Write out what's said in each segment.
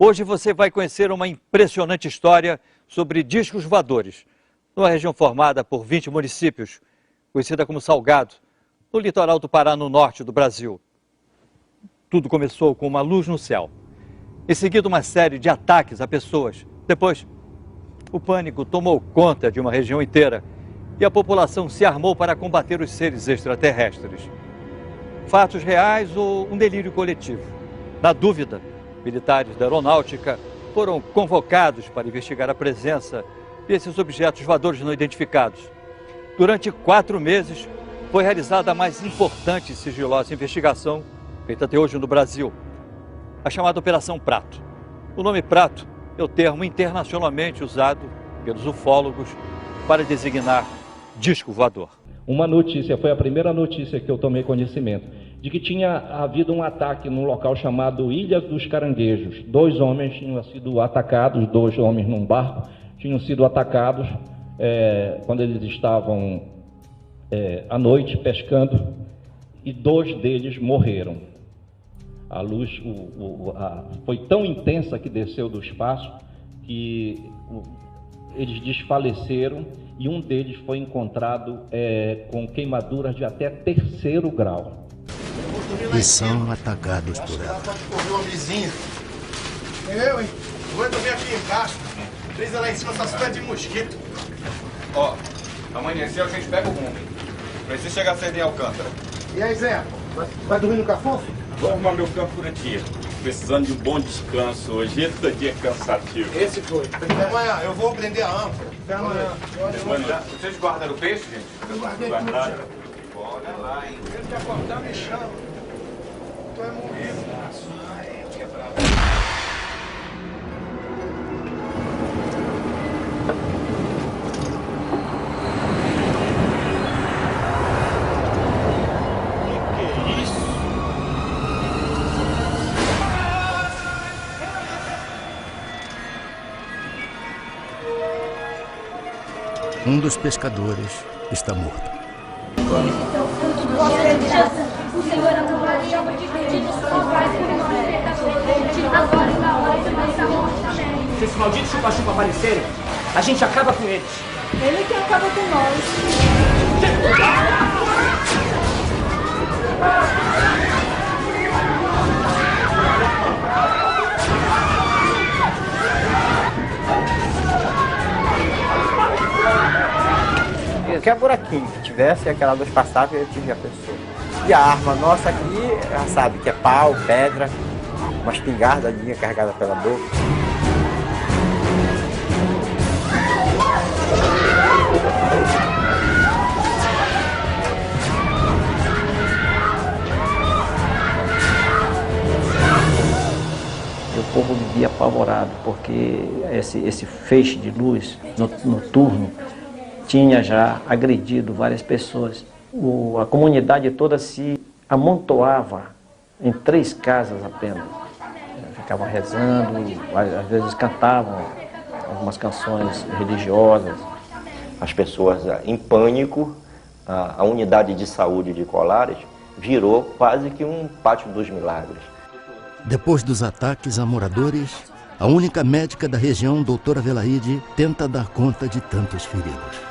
Hoje você vai conhecer uma impressionante história sobre discos voadores, numa região formada por 20 municípios, conhecida como Salgado, no litoral do Pará, no norte do Brasil. Tudo começou com uma luz no céu. Em seguida, uma série de ataques a pessoas. Depois, o pânico tomou conta de uma região inteira e a população se armou para combater os seres extraterrestres. Fatos reais ou um delírio coletivo? Na dúvida, militares da aeronáutica foram convocados para investigar a presença desses objetos voadores não identificados. Durante 4 meses, foi realizada a mais importante e sigilosa investigação feita até hoje no Brasil, a chamada Operação Prato. O nome Prato é o termo internacionalmente usado pelos ufólogos para designar disco voador. Uma notícia, foi a primeira notícia que eu tomei conhecimento, de que tinha havido um ataque num local chamado Ilha dos Caranguejos. 2 homens tinham sido atacados, 2 homens num barco, tinham sido atacados quando eles estavam à noite pescando, e 2 deles morreram. A luz foi tão intensa que desceu do espaço que eles desfaleceram, e um deles foi encontrado com queimaduras de até 3º grau. E são atacados por ela. Pode correr uma vizinha. Eu, hein? Vou dormir aqui embaixo. Brisa lá em cima, só se pede de mosquito. Ó, amanheceu, a gente pega o rumo. Precisa chegar cedo em Alcântara. E aí, Zé? Vai dormir no cafofo? Vou arrumar meu campo por aqui. Precisando de um bom descanso hoje. Esse dia é cansativo. Esse foi. Até amanhã, eu vou prender a âncora. Até amanhã. Vocês guardaram o peixe, gente? Eu guardei tudo. Olha lá, hein? Ele quer cortar, me chama. Tu é moído. Ai, eu quebrava. Um dos pescadores está morto. Se esses malditos chupa-chupa aparecerem, a gente acaba com eles. Ele que acaba com nós. Qualquer buraquinho que tivesse, aquela luz passava e eu atingia a pessoa. E a arma nossa aqui, já sabe que é pau, pedra, uma espingardadinha carregada pela boca. O povo vivia apavorado, porque esse feixe de luz noturno tinha já agredido várias pessoas. A comunidade toda se amontoava em 3 casas apenas. Ficavam rezando, às vezes cantavam algumas canções religiosas. As pessoas em pânico, a unidade de saúde de Colares virou quase que um pátio dos milagres. Depois dos ataques a moradores, a única médica da região, doutora Velaide, tenta dar conta de tantos feridos.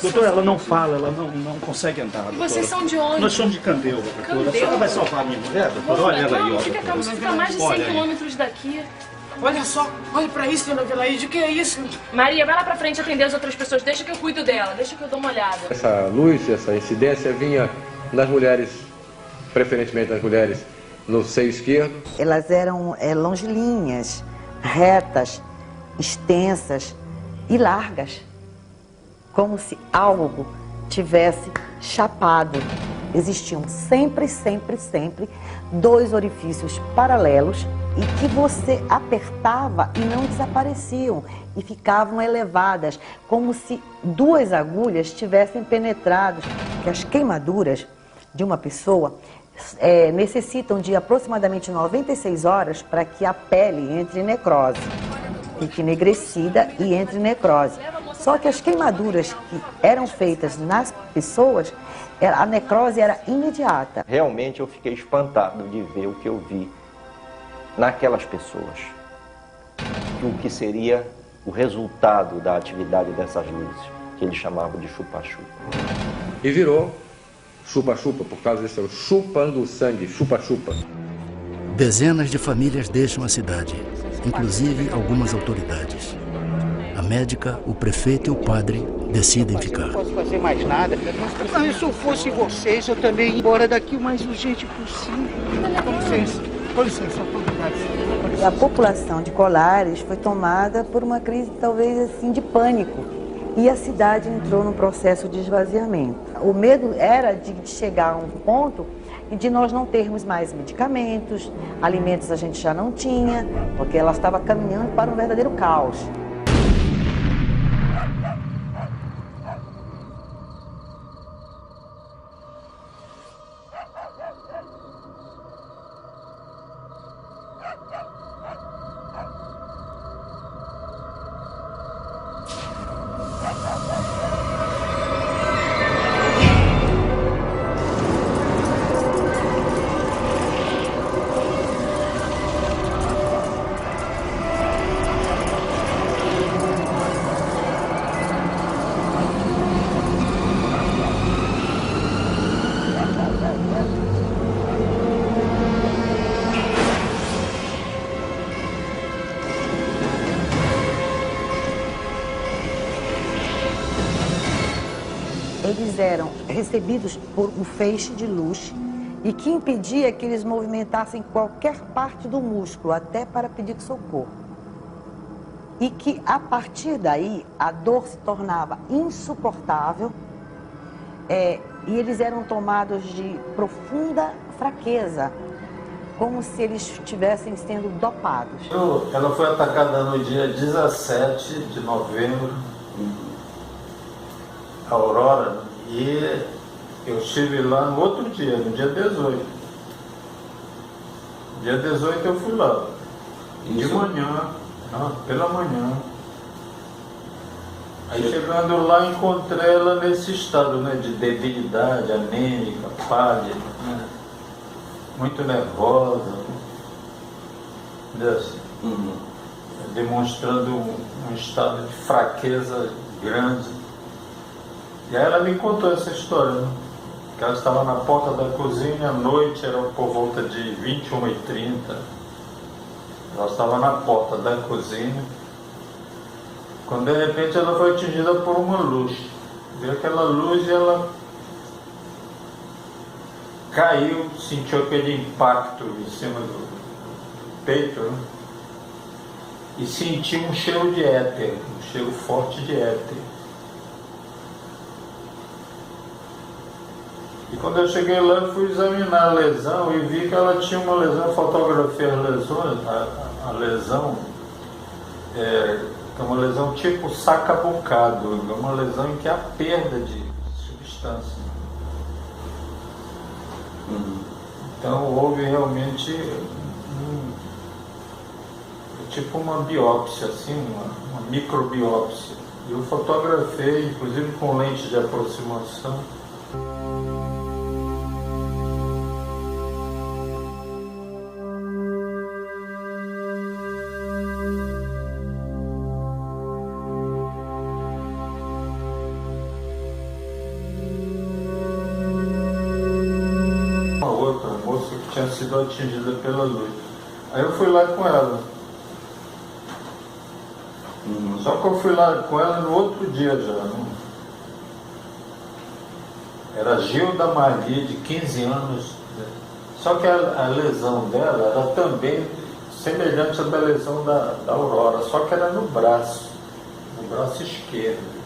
Doutora, ela não fala, ela não consegue andar. Doutora. Vocês são de onde? Nós somos de Candeuva, doutora. A senhora vai salvar a minha mulher, doutora? Olha ela aí, ó. Fica a mais de 100 quilômetros daqui. Olha só, olha pra isso, dona Velaide, o que é isso? Maria, vai lá pra frente atender as outras pessoas. Deixa que eu cuido dela, deixa que eu dou uma olhada. Essa luz, essa incidência vinha nas mulheres, preferentemente nas mulheres no seio esquerdo. Elas eram longilíneas, retas, extensas e largas, como se algo tivesse chapado. Existiam sempre 2 orifícios paralelos e que você apertava e não desapareciam e ficavam elevadas, como se 2 agulhas tivessem penetrado. Que as queimaduras de uma pessoa necessitam de aproximadamente 96 horas para que a pele entre em necrose, fique enegrecida e entre em necrose. Só que as queimaduras que eram feitas nas pessoas, a necrose era imediata. Realmente eu fiquei espantado de ver o que eu vi. naquelas pessoas o que seria o resultado da atividade dessas luzes, que ele chamava de chupa-chupa. E virou chupa-chupa, por causa desse chupando o sangue, chupa-chupa. Dezenas de famílias deixam a cidade, inclusive algumas autoridades. A médica, o prefeito e o padre decidem ficar. Não posso fazer mais nada. Mas se eu fosse vocês, eu também ia embora daqui o mais urgente possível. Com licença, autoridades. E a população de Colares foi tomada por uma crise talvez assim de pânico. E a cidade entrou num processo de esvaziamento. O medo era de chegar a um ponto e de nós não termos mais medicamentos, alimentos a gente já não tinha, porque ela estava caminhando para um verdadeiro caos. Eles eram recebidos por um feixe de luz e que impedia que eles movimentassem qualquer parte do músculo, até para pedir socorro. E que, a partir daí, a dor se tornava insuportável e eles eram tomados de profunda fraqueza, como se eles estivessem sendo dopados. Ela foi atacada no dia 17 de novembro, Aurora, e eu estive lá no outro dia, no dia 18. Dia 18 eu fui lá, de manhã, pela manhã. Aí chegando lá, encontrei ela nesse estado, né, de debilidade, anêmica, pálida, né, muito nervosa, demonstrando um estado de fraqueza grande. E aí ela me contou essa história, né? Que ela estava na porta da cozinha, à noite, era por volta de 21h30. Ela estava na porta da cozinha, quando de repente ela foi atingida por uma luz. Viu aquela luz e ela caiu, sentiu aquele impacto em cima do peito, né? E sentiu um cheiro de éter, um cheiro forte de éter. E quando eu cheguei lá, eu fui examinar a lesão e vi que ela tinha uma lesão, fotografei as lesões, a lesão é uma lesão tipo saca-bocado, é uma lesão em que há perda de substância. Então houve realmente tipo uma biópsia, assim, uma microbiópsia. E eu fotografei, inclusive com lente de aproximação. Tinha sido atingida pela luz. Aí eu fui lá com ela. Só que eu fui lá com ela no outro dia já. Né? Era Gilda Marli, de 15 anos. Só que a lesão dela era também semelhante à da lesão da Aurora, só que era no braço esquerdo.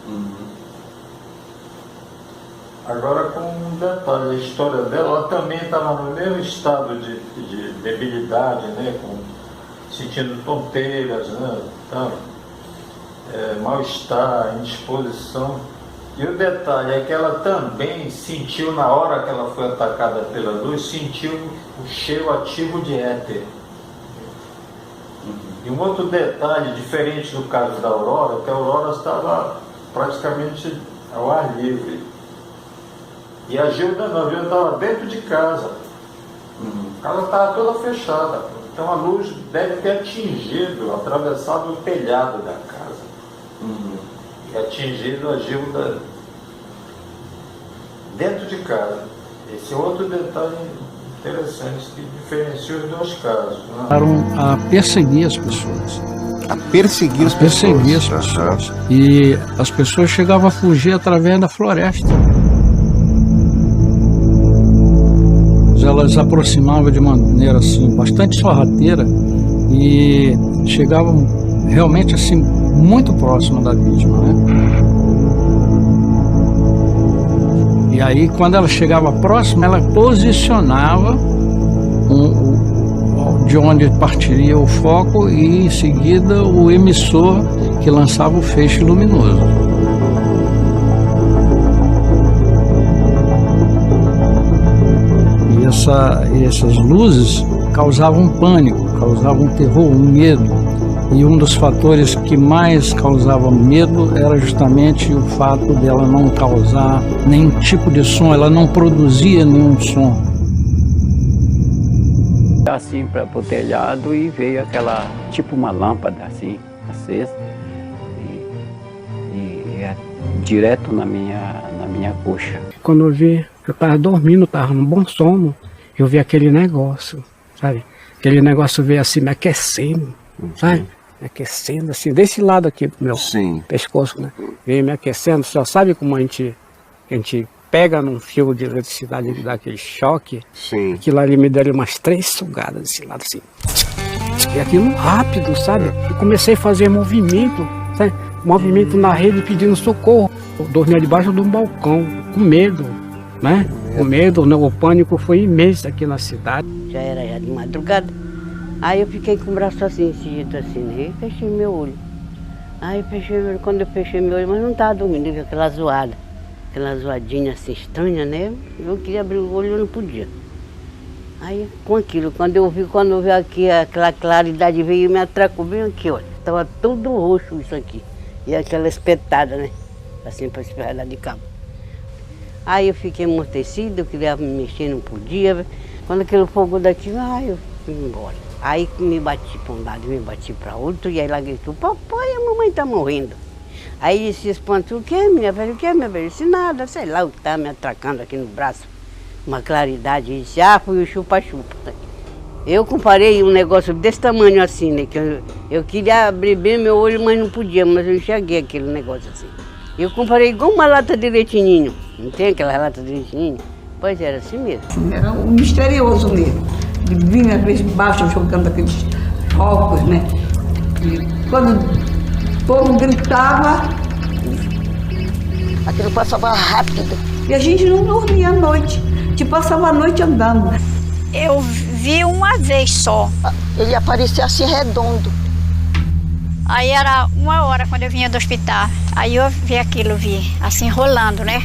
Agora, com um detalhe, a história dela, ela também estava no mesmo estado de debilidade, né, sentindo tonteiras, né, mal-estar, indisposição. E o detalhe é que ela também sentiu, na hora que ela foi atacada pela luz, sentiu o cheiro ativo de éter. E um outro detalhe, diferente do caso da Aurora, que a Aurora estava praticamente ao ar livre. E a Gilda não, a Gilda estava dentro de casa. A casa estava toda fechada. Então a luz deve ter atingido, atravessado o telhado da casa. E atingido a Gilda dentro de casa. Esse é outro detalhe interessante que diferencia os dois casos. Né? A perseguir as pessoas. A perseguir as pessoas. E as pessoas chegavam a fugir através da floresta. Elas aproximavam de maneira assim, bastante sorrateira e chegavam realmente assim, muito próximo da vítima, né? E aí, quando ela chegava próxima, ela posicionava de onde partiria o foco e, em seguida, o emissor que lançava o feixe luminoso. E essas luzes causavam pânico, causavam terror, um medo. E um dos fatores que mais causava medo era justamente o fato dela não causar nenhum tipo de som, ela não produzia nenhum som. Assim para o telhado e veio aquela, tipo uma lâmpada assim, acesa, e direto na minha coxa. Quando eu vi, eu estava dormindo, estava num bom sono, eu vi aquele negócio, sabe? Aquele negócio veio assim me aquecendo, sabe? Me aquecendo assim, desse lado aqui do meu pescoço, né? Veio me aquecendo, só sabe como a gente pega num fio de eletricidade e dá aquele choque? Sim. Aquilo ali me deram umas 3 sugadas desse lado assim. E aquilo rápido, sabe? Eu comecei a fazer movimento, sabe? Movimento na rede pedindo socorro. Eu dormia debaixo de um balcão, com medo, né? Com medo, né? O pânico foi imenso aqui na cidade. Já era de madrugada. Aí eu fiquei com o braço assim, encendido assim, né? E fechei meu olho. Aí fechei meu olho, quando eu fechei meu olho, mas não estava dormindo, eu vi aquela zoada. Aquela zoadinha assim estranha, né? Eu queria abrir o olho e eu não podia. Aí com aquilo, quando eu vi aqui, aquela claridade veio e me atracou bem aqui, olha. Estava todo roxo isso aqui. E aquela espetada, né? Assim para esperar lá de cabo. Aí eu fiquei amortecida, eu queria me mexer, não podia. Quando aquele fogo daqui, eu fui embora. Aí me bati para um lado, me bati para outro, e aí ela gritou, papai, a mamãe está morrendo. Aí se espantou, o que, minha velha? O que, minha velha? Eu disse, nada, sei lá o que está me atracando aqui no braço. Uma claridade, e disse, foi o chupa-chupa. Eu comparei um negócio desse tamanho assim, né? Que eu queria abrir bem meu olho, mas não podia, mas eu enxerguei aquele negócio assim. Eu comparei igual uma lata de leite ninho. Não tem aquela lata de leite ninho? Pois era assim mesmo. Era um misterioso mesmo. Ele vinha, às vezes, baixo, jogando aqueles focos, né? E quando o povo gritava, aquilo passava rápido. E a gente não dormia à noite. A gente passava a noite andando. Eu vi uma vez só. Ele aparecia assim redondo. Aí era 1h quando eu vinha do hospital. Aí eu vi aquilo, assim, rolando, né?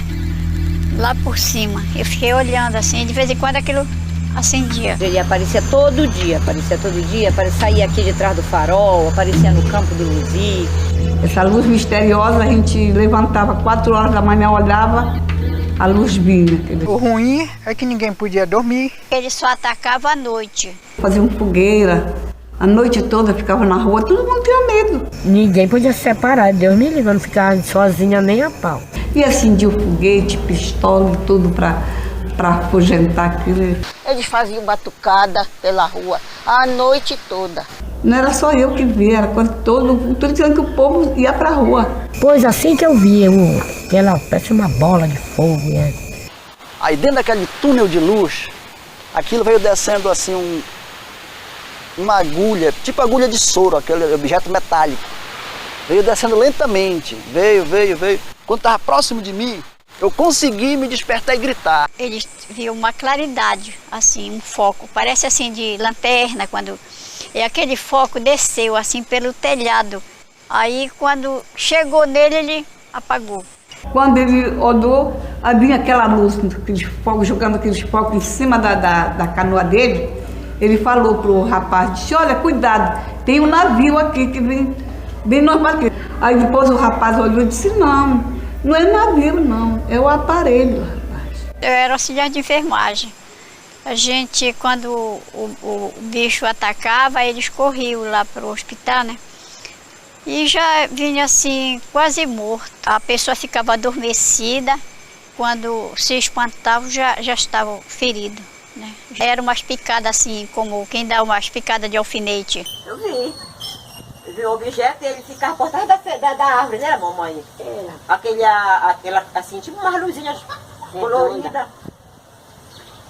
Lá por cima. Eu fiquei olhando assim, de vez em quando aquilo acendia. Ele aparecia todo dia, saía aqui de trás do farol, aparecia no campo do Luzi. Essa luz misteriosa, a gente levantava 4 horas da manhã, olhava, a luz vinha. O ruim é que ninguém podia dormir. Ele só atacava à noite. Fazia uma fogueira, a noite toda ficava na rua, todo mundo tinha medo. Ninguém podia se separar, Deus me livre, eu não ficava sozinha nem a pau. E acendia o foguete, pistola e tudo para afugentar aquilo. Eles faziam batucada pela rua a noite toda. Não era só eu que via, era quando tudo dizendo que o povo ia pra rua. Pois assim que eu vi, ela parece uma bola de fogo. Né? Aí dentro daquele túnel de luz, aquilo veio descendo assim uma agulha, tipo agulha de soro, aquele objeto metálico. Veio descendo lentamente, veio. Quando estava próximo de mim, eu consegui me despertar e gritar. Ele viu uma claridade, assim, um foco, parece assim de lanterna, e aquele foco desceu assim pelo telhado. Aí quando chegou nele, ele apagou. Quando ele olhou, havia aquela luz, aqueles fogos, jogando aqueles fogos em cima da canoa dele. Ele falou pro rapaz, disse, olha, cuidado, tem um navio aqui que vem bem normal aqui. Aí depois o rapaz olhou e disse, não é navio não, é o aparelho, rapaz. Eu era auxiliar de enfermagem. A gente, quando o bicho atacava, eles corriam lá para o hospital, né? E já vinha assim, quase morto. A pessoa ficava adormecida, quando se espantava já estava ferido, né? Era umas picadas assim, como quem dá umas picadas de alfinete. Eu vi. Eu vi um objeto e ele ficava por trás da árvore, né, mamãe? Era. Aquela, assim, tipo umas luzinhas coloridas.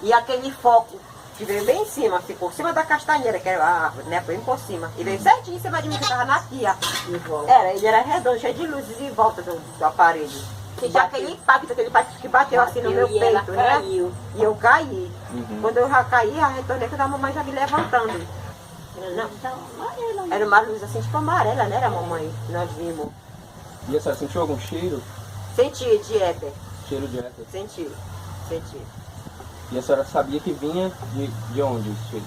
E aquele foco que veio bem em cima, ficou em cima da castanheira, que era a árvore, né? Foi bem por cima. E veio certinho em cima de mim, que estava na pia. Ele era redondo, cheio de luzes em volta do aparelho. E aquele impacto que bateu assim no meu peito, né? E eu caí. Quando eu já caí, a retornei que a mamãe já me levantando. Não. Era uma luz assim, tipo amarela, né? Era a mamãe que nós vimos. E a senhora sentiu algum cheiro? Senti, de éter. Cheiro de éter? Senti. E a senhora sabia que vinha de onde esse cheiro?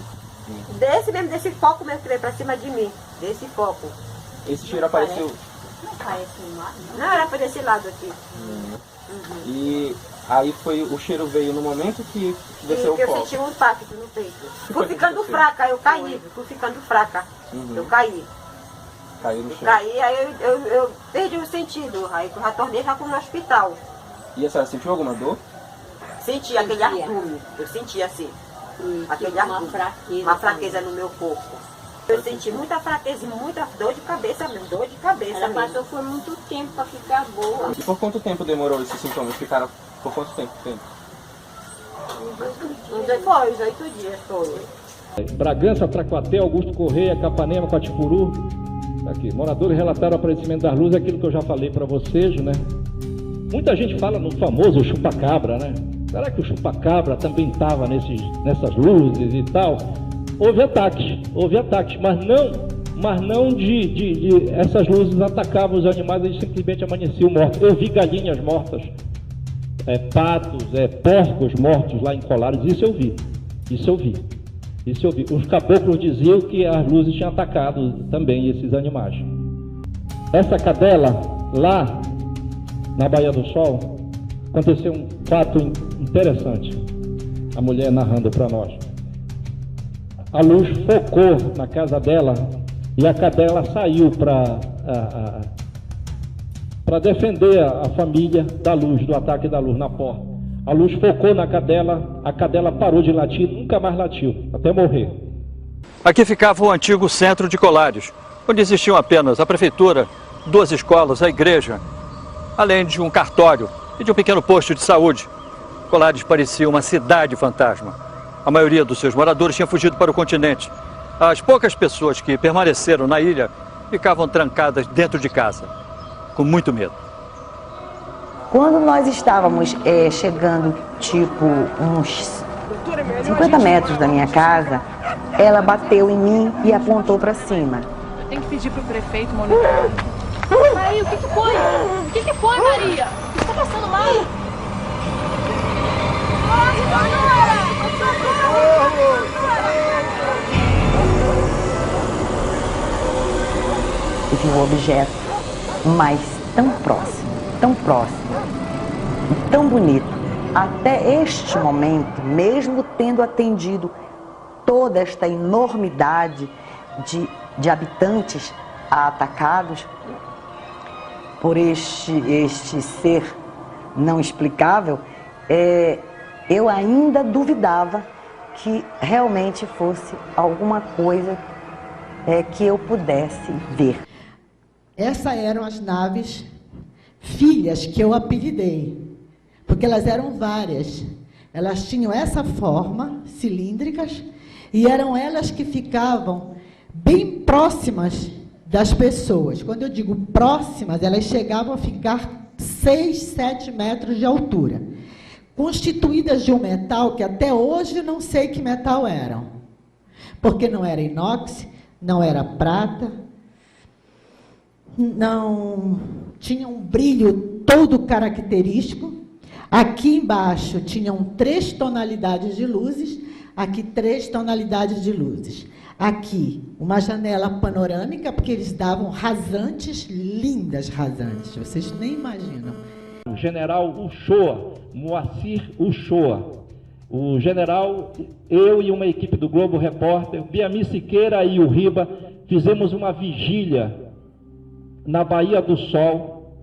Desse foco mesmo que veio pra cima de mim. Desse foco. Esse cheiro apareceu? Não parece não, era pra desse lado aqui. E aí o cheiro veio no momento que desceu o foco? Eu senti um impacto no peito. Fui ficando fraca, eu caí. Eu caí. Caiu no chão? Caí, aí eu perdi o sentido. Aí eu já tornei já no hospital. E a senhora sentiu alguma dor? Senti aquele ardume, eu senti assim, aquele ardume, uma fraqueza no meu corpo. Eu senti muita fraqueza e muita dor de cabeça mesmo, Ela passou por muito tempo para ficar boa. E por quanto tempo demorou esses sintomas? Ficaram por quanto tempo? Uns 8 dias foi. Bragança, Tracuaté, Augusto Correia, Capanema, Quatipuru. Aqui, moradores relataram o aparecimento das luzes, aquilo que eu já falei para vocês, né? Muita gente fala no famoso chupacabra, né? Será que o chupacabra também estava nessas luzes e tal? Houve ataques, mas não de essas luzes atacavam os animais, eles simplesmente amanheciam mortos. Eu vi galinhas mortas, patos, porcos mortos lá em Colares, isso eu vi. Os caboclos diziam que as luzes tinham atacado também esses animais. Essa cadela, lá na Baía do Sol, aconteceu um fato interessante, a mulher narrando para nós. A luz focou na casa dela e a cadela saiu para defender a família da luz, do ataque da luz na porta. A luz focou na cadela, a cadela parou de latir, nunca mais latiu, até morrer. Aqui ficava o antigo centro de Colares, onde existiam apenas a prefeitura, 2 escolas, a igreja, além de um cartório e de um pequeno posto de saúde. Colares parecia uma cidade fantasma. A maioria dos seus moradores tinha fugido para o continente. As poucas pessoas que permaneceram na ilha ficavam trancadas dentro de casa, com muito medo. Quando nós estávamos chegando, tipo, uns 50 metros da minha casa, ela bateu em mim e apontou para cima. Eu tenho que pedir pro prefeito monitorar. Peraí, o que foi? O que foi, Maria? O que está passando lá? Eu vi um objeto, mas tão próximo, e tão bonito. Até este momento, mesmo tendo atendido toda esta enormidade de habitantes atacados por este ser não explicável, eu ainda duvidava que realmente fosse alguma coisa que eu pudesse ver. Essas eram as naves filhas que eu apelidei, porque elas eram várias. Elas tinham essa forma, cilíndricas, e eram elas que ficavam bem próximas das pessoas. Quando eu digo próximas, elas chegavam a ficar 6, 7 metros de altura, constituídas de um metal que até hoje não sei que metal eram, porque não era inox, não era prata, não tinha um brilho todo característico. Aqui embaixo tinham 3 tonalidades de luzes, aqui 3 tonalidades de luzes. Aqui, uma janela panorâmica, porque eles davam rasantes, lindas rasantes, vocês nem imaginam. O general Uchoa, Moacir Uchoa, O general, eu e uma equipe do Globo Repórter, Biami Siqueira e o Riba, fizemos uma vigília na Baía do Sol,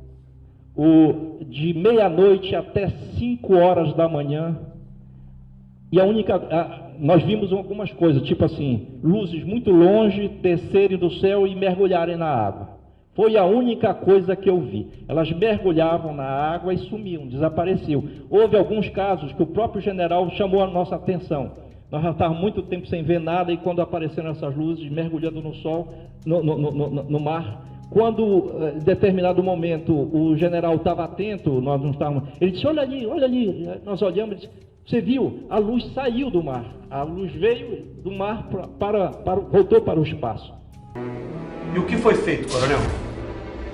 de meia-noite até 5 horas da manhã. E nós vimos algumas coisas, tipo assim, luzes muito longe descerem do céu e mergulharem na água. Foi a única coisa que eu vi. Elas mergulhavam na água e sumiam, desapareciam. Houve alguns casos que o próprio general chamou a nossa atenção. Nós já estávamos muito tempo sem ver nada e quando apareceram essas luzes mergulhando no sol, no mar, quando em determinado momento o general estava atento, nós não estávamos. Ele disse: olha ali. Nós olhamos e disse: você viu? A luz saiu do mar. A luz veio do mar voltou para o espaço. E o que foi feito, coronel?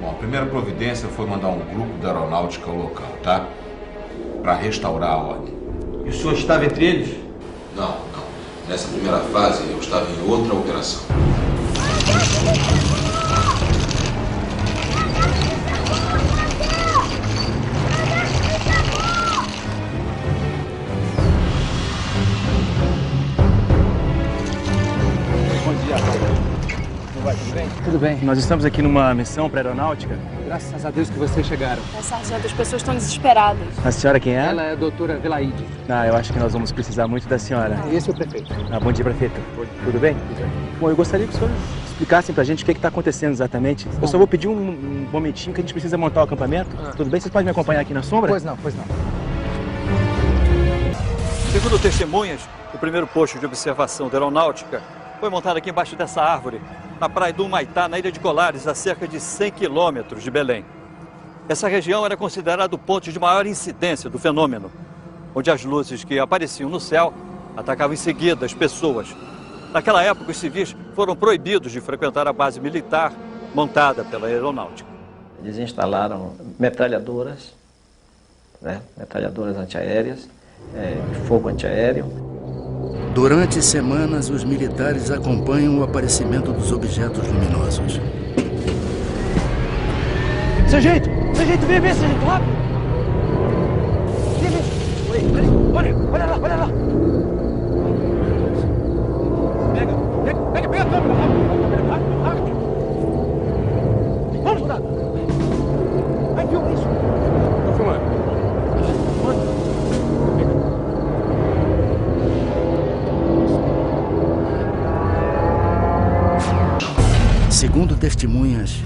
Bom, a primeira providência foi mandar um grupo da aeronáutica ao local, tá? Para restaurar a ordem. E o senhor estava entre eles? Não. Nessa primeira fase eu estava em outra operação. Tudo bem. Nós estamos aqui numa missão para aeronáutica. Graças a Deus que vocês chegaram. Sargento, as pessoas estão desesperadas. A senhora quem é? Ela é a doutora Velaide. Eu acho que nós vamos precisar muito da senhora. Esse é o prefeito. Bom dia, prefeito. Tudo bem? Tudo bem. Bom, eu gostaria que o senhor explicasse pra gente o que está acontecendo exatamente. Eu só vou pedir um momentinho que a gente precisa montar o acampamento. Tudo bem? Vocês podem me acompanhar aqui na sombra? Pois não. Segundo testemunhas, o primeiro posto de observação da aeronáutica foi montado aqui embaixo dessa árvore, na praia do Humaitá, na ilha de Colares, a cerca de 100 quilômetros de Belém. Essa região era considerada o ponto de maior incidência do fenômeno, onde as luzes que apareciam no céu atacavam em seguida as pessoas. Naquela época, os civis foram proibidos de frequentar a base militar montada pela aeronáutica. Eles instalaram metralhadoras, metralhadoras antiaéreas, fogo antiaéreo. Durante semanas, os militares acompanham o aparecimento dos objetos luminosos. Sargento, vem, sargento, rápido! Vem. Olha lá! Pega a câmera, rápido! Vamos, soldado! Vai, filma isso! Tô filmando. Segundo testemunhas,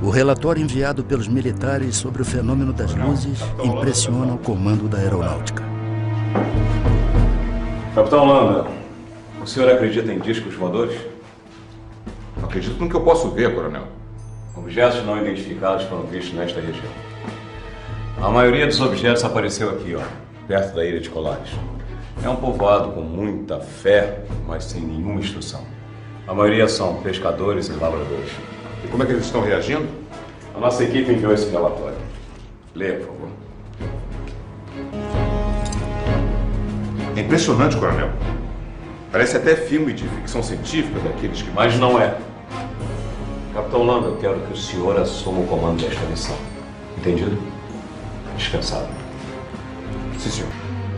o relatório enviado pelos militares sobre o fenômeno das luzes impressiona o comando da aeronáutica. Capitão Landa, o senhor acredita em discos voadores? Acredito no que eu posso ver, coronel. Objetos não identificados foram vistos nesta região. A maioria dos objetos apareceu aqui, perto da ilha de Colares. É um povoado com muita fé, mas sem nenhuma instrução. A maioria são pescadores e lavradores. E como é que eles estão reagindo? A nossa equipe enviou esse relatório. Leia, por favor. É impressionante, coronel. Parece até filme de ficção científica daqueles que... Mas não é. Capitão Landa, eu quero que o senhor assuma o comando desta missão. Entendido? Dispensado. Sim, senhor.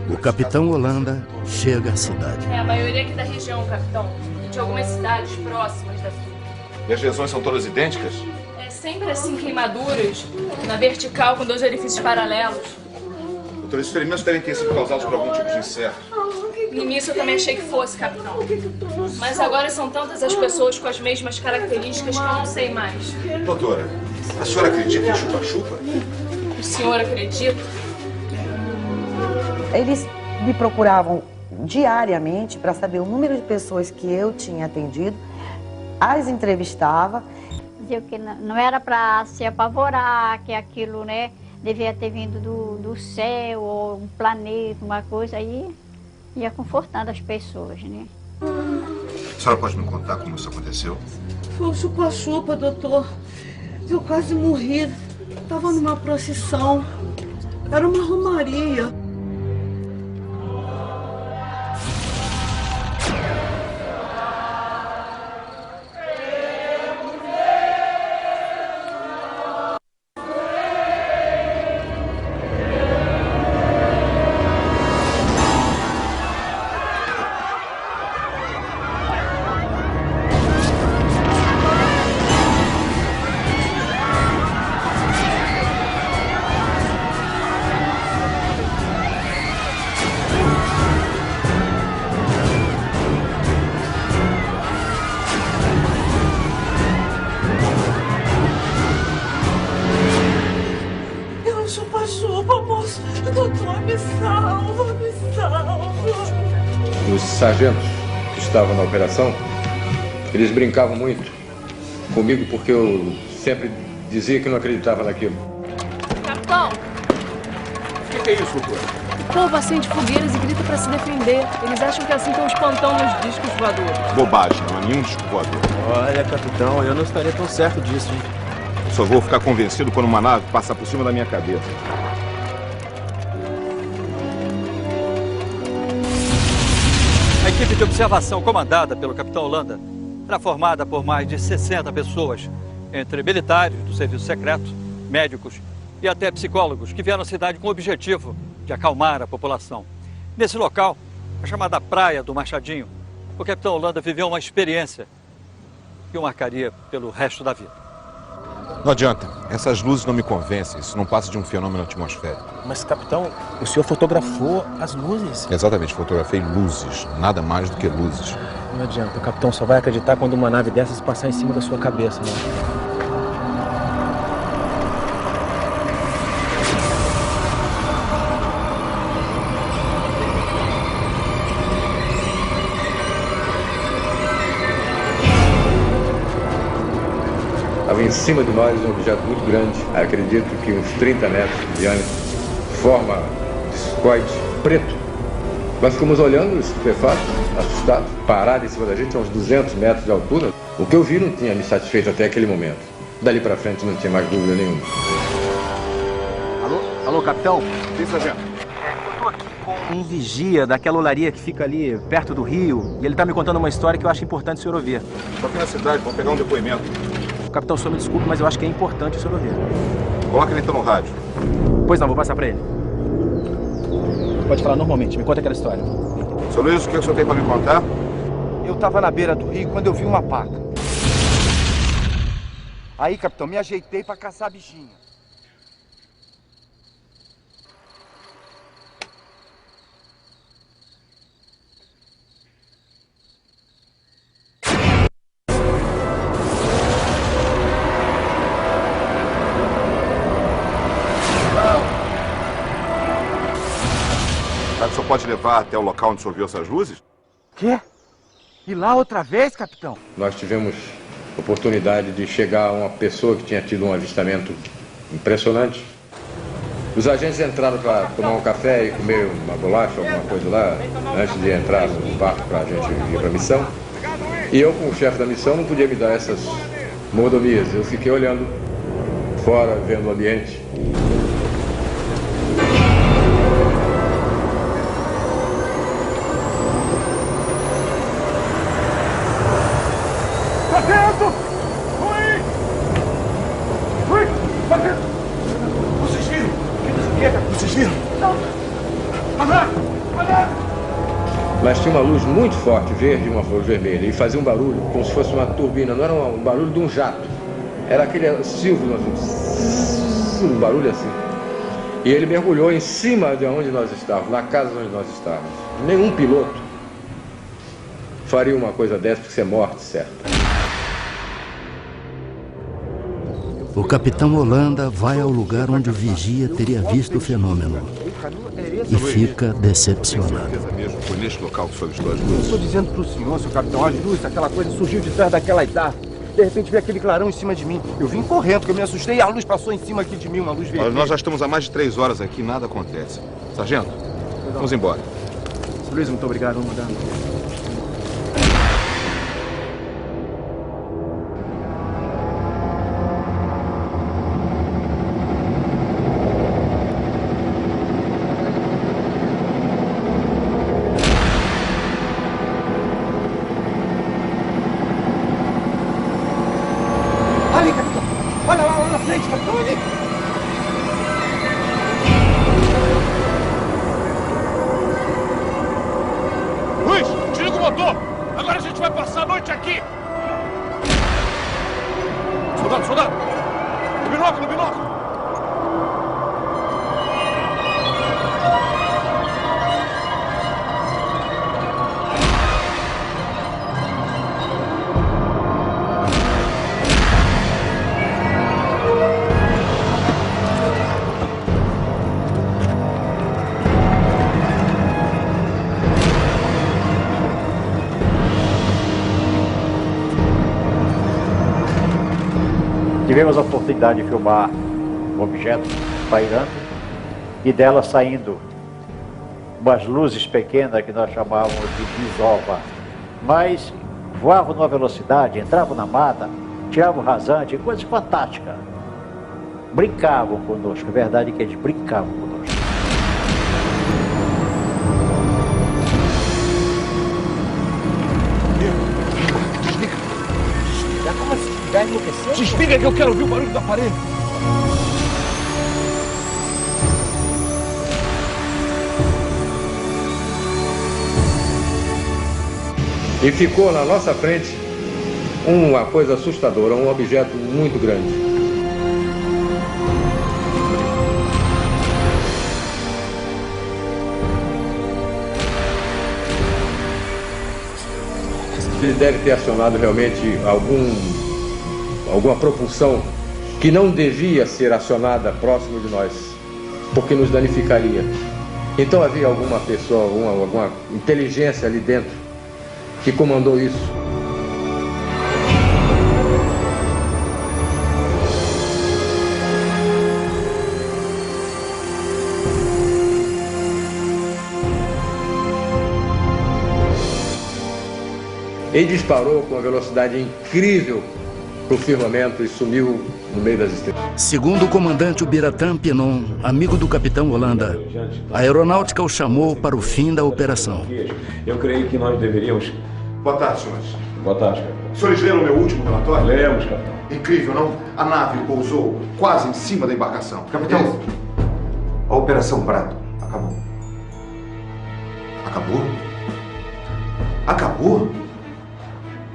O capitão Holanda chega à cidade. A maioria aqui da região, capitão. De algumas cidades próximas daqui. E as lesões são todas idênticas? É sempre assim, queimaduras, na vertical, com 2 orifícios paralelos. Doutor, esses ferimentos devem ter sido causados por algum tipo de inseto. No início eu também achei que fosse, capitão. Mas agora são tantas as pessoas com as mesmas características que eu não sei mais. Doutora, a senhora acredita em chupa-chupa? O senhor acredita? Eles me procuravam diariamente para saber o número de pessoas que eu tinha atendido, as entrevistava. Dizia que não era para se apavorar, que aquilo, devia ter vindo do céu, ou um planeta, uma coisa, aí ia confortando as pessoas, A senhora pode me contar como isso aconteceu? Foi um chupa-chupa, doutor. Eu quase morri. Estava numa procissão. Era uma romaria. Os sargentos que estavam na operação, eles brincavam muito comigo porque eu sempre dizia que não acreditava naquilo. Capitão! O que é isso, doutor? O povo acende fogueiras e grita pra se defender. Eles acham que assim tem um espantão nos discos voadores. Bobagem, não há nenhum disco voador. Olha, capitão, eu não estaria tão certo disso, hein? Eu só vou ficar convencido quando uma nave passar por cima da minha cabeça. A equipe de observação comandada pelo capitão Holanda era formada por mais de 60 pessoas, entre militares do serviço secreto, médicos e até psicólogos que vieram à cidade com o objetivo de acalmar a população. Nesse local, a chamada Praia do Machadinho, o capitão Holanda viveu uma experiência que o marcaria pelo resto da vida. Não adianta, essas luzes não me convencem, isso não passa de um fenômeno atmosférico. Mas, capitão, o senhor fotografou as luzes? Exatamente, fotografei luzes, nada mais do que luzes. Não adianta, o capitão só vai acreditar quando uma nave dessas passar em cima da sua cabeça, né? Estava em cima de nós um objeto muito grande, acredito que uns 30 metros de diâmetro, forma discoide, preto. Nós ficamos olhando, estupefatos, assustados, parado em cima da gente a uns 200 metros de altura. O que eu vi não tinha me satisfeito até aquele momento. Dali para frente não tinha mais dúvida nenhuma. Alô, capitão? Sim, sargento. Eu tô aqui com um vigia daquela olaria que fica ali perto do rio, e ele tá me contando uma história que eu acho importante o senhor ouvir. Estou aqui na cidade, vamos pegar um depoimento. Capitão, o senhor me desculpe, mas eu acho que é importante o senhor ouvir. Coloca ele então no rádio. Pois não, vou passar pra ele. Pode falar normalmente, me conta aquela história. Seu Luiz, o que o senhor tem para me contar? Eu tava na beira do rio quando eu vi uma paca. Aí, capitão, me ajeitei pra caçar bichinho. O senhor pode levar até o local onde o senhor viu essas luzes? Quê? E lá outra vez, capitão? Nós tivemos oportunidade de chegar a uma pessoa que tinha tido um avistamento impressionante. Os agentes entraram para tomar um café e comer uma bolacha, alguma coisa lá, antes de entrar no barco para a gente ir para a missão. E eu, como chefe da missão, não podia me dar essas mordomias. Eu fiquei olhando fora, vendo o ambiente. Mas tinha uma luz muito forte, verde e uma luz vermelha, e fazia um barulho como se fosse uma turbina, não era um barulho de um jato, era aquele silvo, um barulho assim. E ele mergulhou em cima de onde nós estávamos, na casa onde nós estávamos. Nenhum piloto faria uma coisa dessa, porque isso é morte, certo? O capitão Holanda vai ao lugar onde o vigia teria visto o fenômeno e fica decepcionado. Foi neste local que o senhor avistou as Eu luzes? estou dizendo pro senhor, seu capitão, as luzes, aquela coisa surgiu de trás daquelas árvores. De repente veio aquele clarão em cima de mim. Eu vim correndo, porque eu me assustei e a luz passou em cima aqui de mim, uma luz vermelha. Olha, nós já estamos há mais de 3 horas aqui e nada acontece. Sargento, vamos embora. Seu Luiz, muito obrigado, vamos mudar. Ali, capitão! Olha lá na frente, capitão, ali! Luiz, desliga o motor! Agora a gente vai passar a noite aqui! Soldado, soldado! No binóculo, no binóculo! tivemos a oportunidade de filmar um objeto pairando e dela saindo umas luzes pequenas que nós chamávamos de desova, mas voavam numa velocidade, entravam na mata, tiravam rasante, coisas fantásticas. Brincavam conosco, a verdade é que eles brincavam conosco. Desliga. Já como assim? Já enlouqueceu? Desliga que eu quero ouvir o barulho do aparelho. E ficou na nossa frente uma coisa assustadora, um objeto muito grande. Ele deve ter acionado realmente alguma propulsão que não devia ser acionada próximo de nós, porque nos danificaria. Então havia alguma pessoa, alguma inteligência ali dentro que comandou isso. Ele disparou com uma velocidade incrível para o firmamento e sumiu no meio das estrelas. Segundo o comandante Ubiratã Pinon, amigo do capitão Holanda, a aeronáutica o chamou para o fim da operação. Eu creio que nós deveríamos... Boa tarde, senhores. Boa tarde, capitão. Os senhores leram o meu último relatório? Lemos, capitão. Incrível, não? A nave pousou quase em cima da embarcação. Capitão, a Operação Prato acabou. Acabou? Acabou?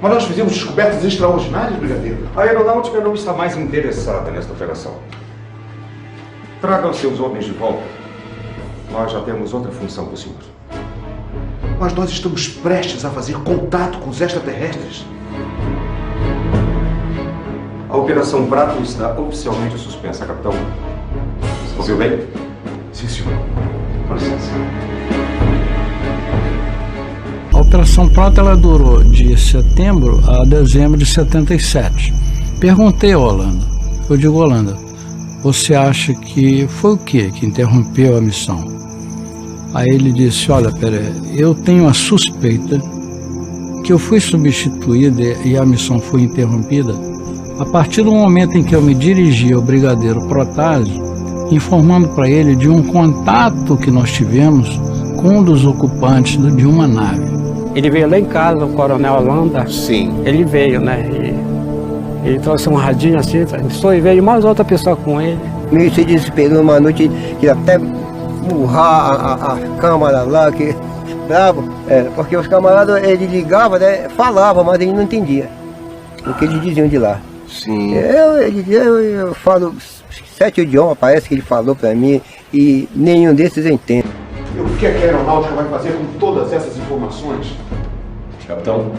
Mas nós fizemos descobertas extraordinárias, brigadeiro. A aeronáutica não está mais interessada nesta operação. Tragam seus homens de volta. Nós já temos outra função para o senhor. Mas nós estamos prestes a fazer contato com os extraterrestres. A Operação Prato está oficialmente suspensa, capitão. Ouviu bem? Sim, senhor. Com licença. A Operação Prato ela durou de setembro a dezembro de 77. Perguntei ao Holanda, eu digo, Holanda, você acha que foi o que interrompeu a missão? Aí ele disse, olha, Pelé, eu tenho a suspeita que eu fui substituído e a missão foi interrompida a partir do momento em que eu me dirigi ao brigadeiro Protásio, informando para ele de um contato que nós tivemos com um dos ocupantes de uma nave. Ele veio lá em casa, o coronel Holanda. Sim. Ele veio, né? Ele trouxe um radinho assim, só veio mais outra pessoa com ele. Me se desesperou uma noite que até murrar a câmara lá, que bravo, porque os camaradas, ele ligava, né, falava, mas ele não entendia o que eles diziam de lá. Sim. Eu falo 7 idiomas, parece que ele falou pra mim, e nenhum desses eu entendo. E o que a aeronáutica vai fazer com todas essas informações? Capitão,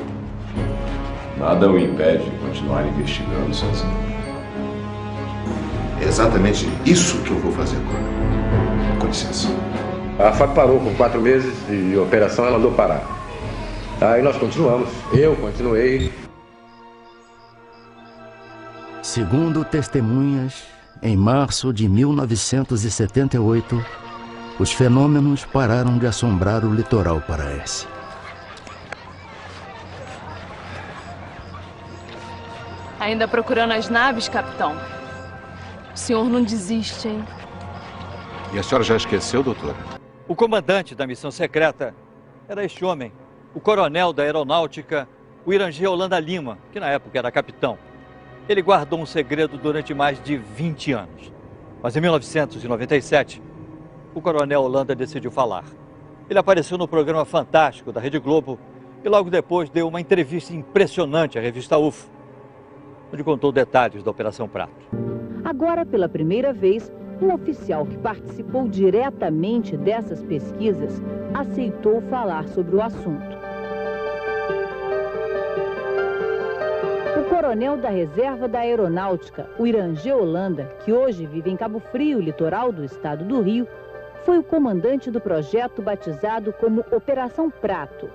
nada o impede de continuar investigando sozinho. É exatamente isso que eu vou fazer agora. Com licença. A FAB parou por 4 meses de operação, ela mandou parar. Aí nós continuamos. Eu continuei. Segundo testemunhas, em março de 1978, os fenômenos pararam de assombrar o litoral paraense. Ainda procurando as naves, capitão? O senhor não desiste, hein? E a senhora já esqueceu, doutora? O comandante da missão secreta era este homem, o coronel da aeronáutica, o Irangê Holanda Lima, que na época era capitão. Ele guardou um segredo durante mais de 20 anos. Mas em 1997, o coronel Holanda decidiu falar. Ele apareceu no programa Fantástico da Rede Globo e logo depois deu uma entrevista impressionante à revista UFO, onde contou detalhes da Operação Prato. Agora, pela primeira vez, um oficial que participou diretamente dessas pesquisas aceitou falar sobre o assunto. O coronel da Reserva da Aeronáutica, o Irangê Holanda, que hoje vive em Cabo Frio, litoral do estado do Rio, foi o comandante do projeto batizado como Operação Prato,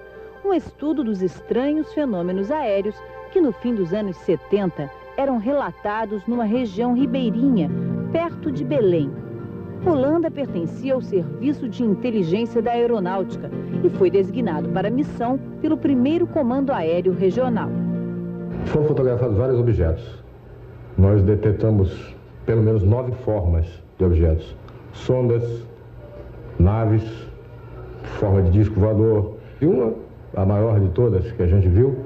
um estudo dos estranhos fenômenos aéreos que no fim dos anos 70 eram relatados numa região ribeirinha, perto de Belém. Holanda pertencia ao Serviço de Inteligência da Aeronáutica e foi designado para a missão pelo 1º Comando Aéreo Regional. Foram fotografados vários objetos. Nós detectamos pelo menos 9 formas de objetos. Sondas, naves, forma de disco voador. E a maior de todas que a gente viu,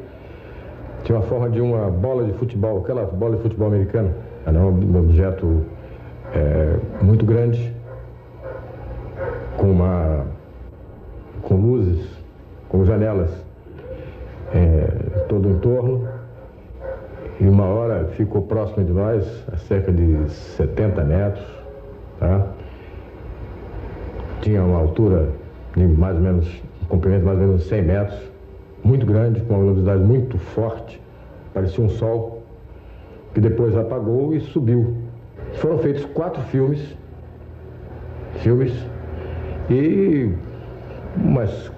tinha uma forma de uma bola de futebol, aquela bola de futebol americana. Era um objeto muito grande, com luzes, com janelas todo o entorno. E uma hora ficou próximo de nós, a cerca de 70 metros, tá? Tinha uma altura de mais ou menos, um comprimento de mais ou menos 100 metros, muito grande, com uma luminosidade muito forte, parecia um sol, que depois apagou e subiu. Foram feitos 4 filmes e umas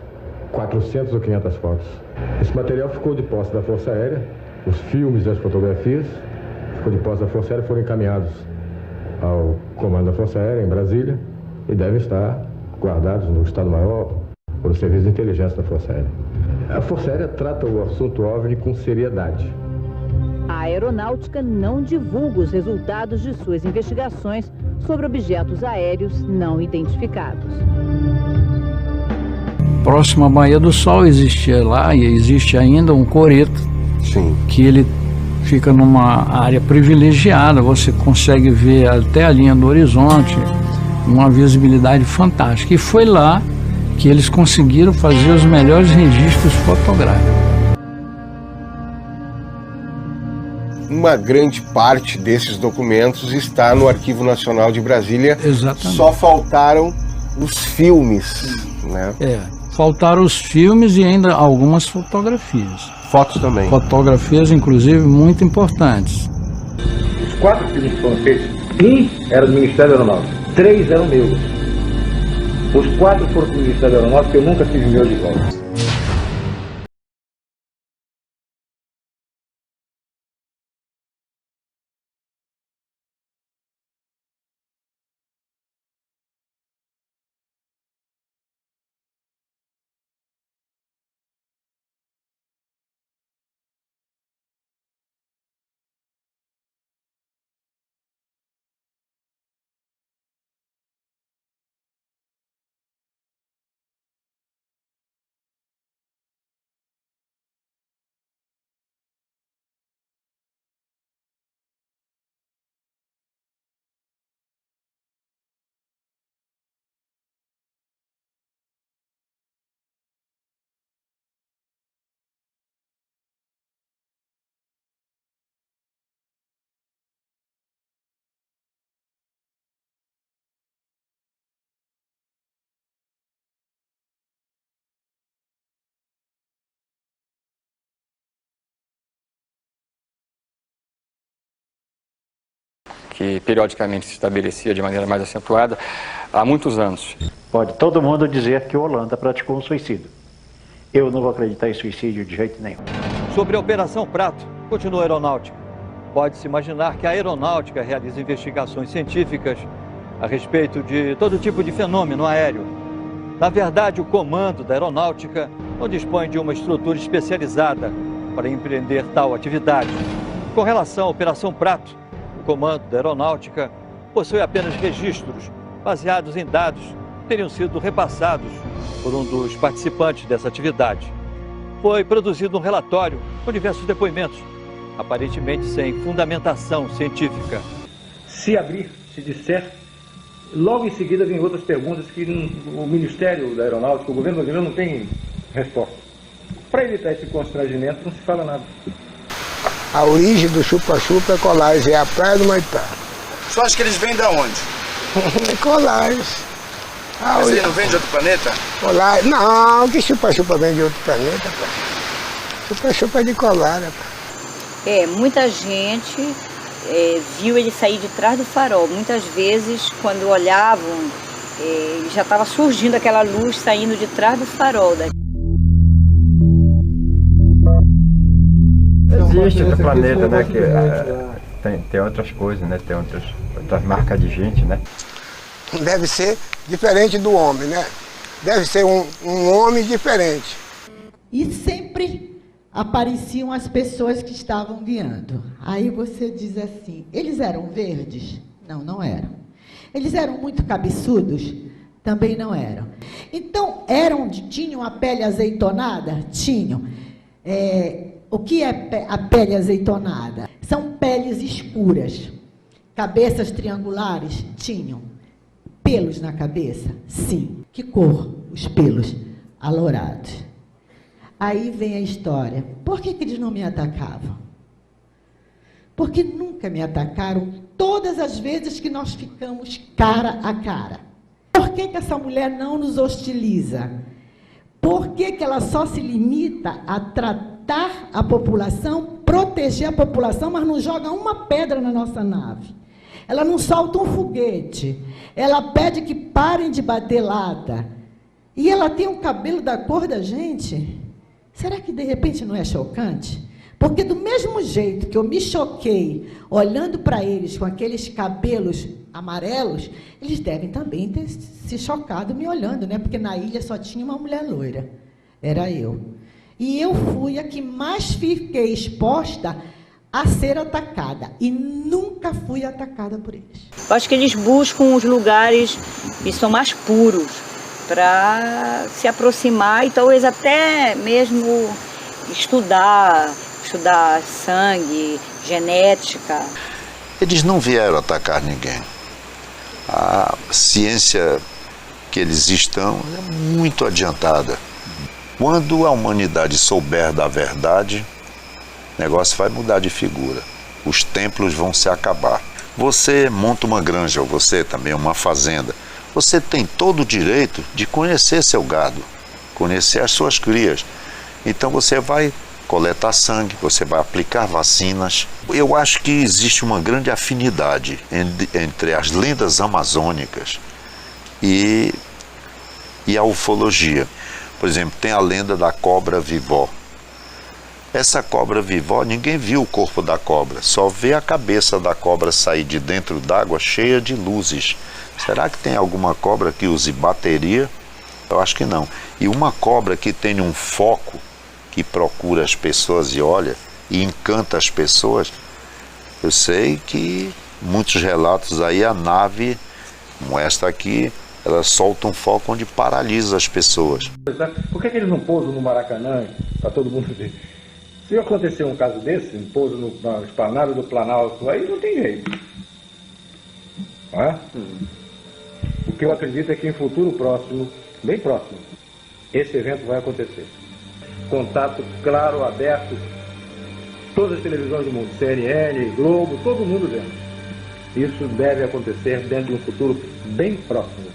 400 ou 500 fotos. Esse material ficou de posse da Força Aérea, os filmes e as fotografias ficou de posse da Força Aérea, foram encaminhados ao comando da Força Aérea em Brasília e devem estar guardados no Estado-Maior por o Serviço de Inteligência da Força Aérea. A Força Aérea trata o assunto OVNI com seriedade. A aeronáutica não divulga os resultados de suas investigações sobre objetos aéreos não identificados. Próximo à Baía do Sol existia lá e existe ainda um coreto. Sim. Que ele fica numa área privilegiada, você consegue ver até a linha do horizonte, uma visibilidade fantástica. E foi lá que eles conseguiram fazer os melhores registros fotográficos. Uma grande parte desses documentos está no Arquivo Nacional de Brasília. Exatamente. Só faltaram os filmes, né? Faltaram os filmes e ainda algumas fotografias. Fotos também. Fotografias, inclusive, muito importantes. Os 4 filmes que foram feitos, um era do Ministério da Aeronáutica, 3 eram meus. Os 4 foram do Ministério da Aeronáutica, eu nunca tive meu de volta. Que periodicamente se estabelecia de maneira mais acentuada há muitos anos. Pode todo mundo dizer que a Holanda praticou um suicídio. Eu não vou acreditar em suicídio de jeito nenhum. Sobre a Operação Prato, continua a aeronáutica. Pode-se imaginar que a aeronáutica realiza investigações científicas a respeito de todo tipo de fenômeno aéreo. Na verdade, o comando da aeronáutica não dispõe de uma estrutura especializada para empreender tal atividade. Com relação à Operação Prato, o comando da aeronáutica possui apenas registros baseados em dados que teriam sido repassados por um dos participantes dessa atividade. Foi produzido um relatório com diversos depoimentos, aparentemente sem fundamentação científica. Se abrir, se disser, logo em seguida vem outras perguntas que o Ministério da Aeronáutica, o governo brasileiro não tem resposta. Para evitar esse constrangimento, não se fala nada. A origem do chupa-chupa é Colares, é a praia do Maitá. Você acha que eles vêm de onde? Colares. Mas ele não vem de outro planeta? Colares. Não, que chupa-chupa vem de outro planeta, pá. Chupa-chupa é de Colares, pá. Muita gente viu ele sair de trás do farol. Muitas vezes, quando olhavam, já estava surgindo aquela luz saindo de trás do farol. Existe outro planeta, né? Que tem outras coisas, né? Tem outras marcas de gente, né? Deve ser diferente do homem, né? Deve ser um homem diferente. E sempre apareciam as pessoas que estavam guiando. Aí você diz assim, eles eram verdes? Não, não eram. Eles eram muito cabeçudos? Também não eram. Então, tinham a pele azeitonada? Tinham. O que é a pele azeitonada? São peles escuras. Cabeças triangulares? Tinham. Pelos na cabeça? Sim. Que cor? Os pelos alourados. Aí vem a história. Por que eles não me atacavam? Porque nunca me atacaram todas as vezes que nós ficamos cara a cara. Por que essa mulher não nos hostiliza? Por que ela só se limita a tratar a população, proteger a população, mas não joga uma pedra na nossa nave? Ela não solta um foguete. Ela pede que parem de bater lata. E ela tem o cabelo da cor da gente. Será que de repente não é chocante? Porque do mesmo jeito que eu me choquei olhando para eles com aqueles cabelos amarelos, eles devem também ter se chocado me olhando, né? Porque na ilha só tinha uma mulher loira. Era eu. E eu fui a que mais fiquei exposta a ser atacada. E nunca fui atacada por eles. Eu acho que eles buscam os lugares que são mais puros para se aproximar e talvez até mesmo estudar sangue, genética. Eles não vieram atacar ninguém. A ciência que eles estão é muito adiantada. Quando a humanidade souber da verdade, o negócio vai mudar de figura. Os templos vão se acabar. Você monta uma granja, ou você também uma fazenda. Você tem todo o direito de conhecer seu gado, conhecer as suas crias. Então você vai coletar sangue, você vai aplicar vacinas. Eu acho que existe uma grande afinidade entre as lendas amazônicas e a ufologia. Por exemplo, tem a lenda da cobra vivó. Essa cobra vivó, ninguém viu o corpo da cobra, só vê a cabeça da cobra sair de dentro d'água cheia de luzes. Será que tem alguma cobra que use bateria? Eu acho que não. E uma cobra que tem um foco, que procura as pessoas e olha, e encanta as pessoas, eu sei que muitos relatos aí, a nave, como esta aqui, ela solta um foco onde paralisa as pessoas. Por que eles não pousam no Maracanã, para todo mundo ver? Se acontecer um caso desse, um pouso na esplanada do Planalto, aí não tem jeito. Não é? O que eu acredito é que em futuro próximo, bem próximo, esse evento vai acontecer. Contato claro, aberto, todas as televisões do mundo, CNN, Globo, todo mundo vendo. Isso deve acontecer dentro de um futuro bem próximo.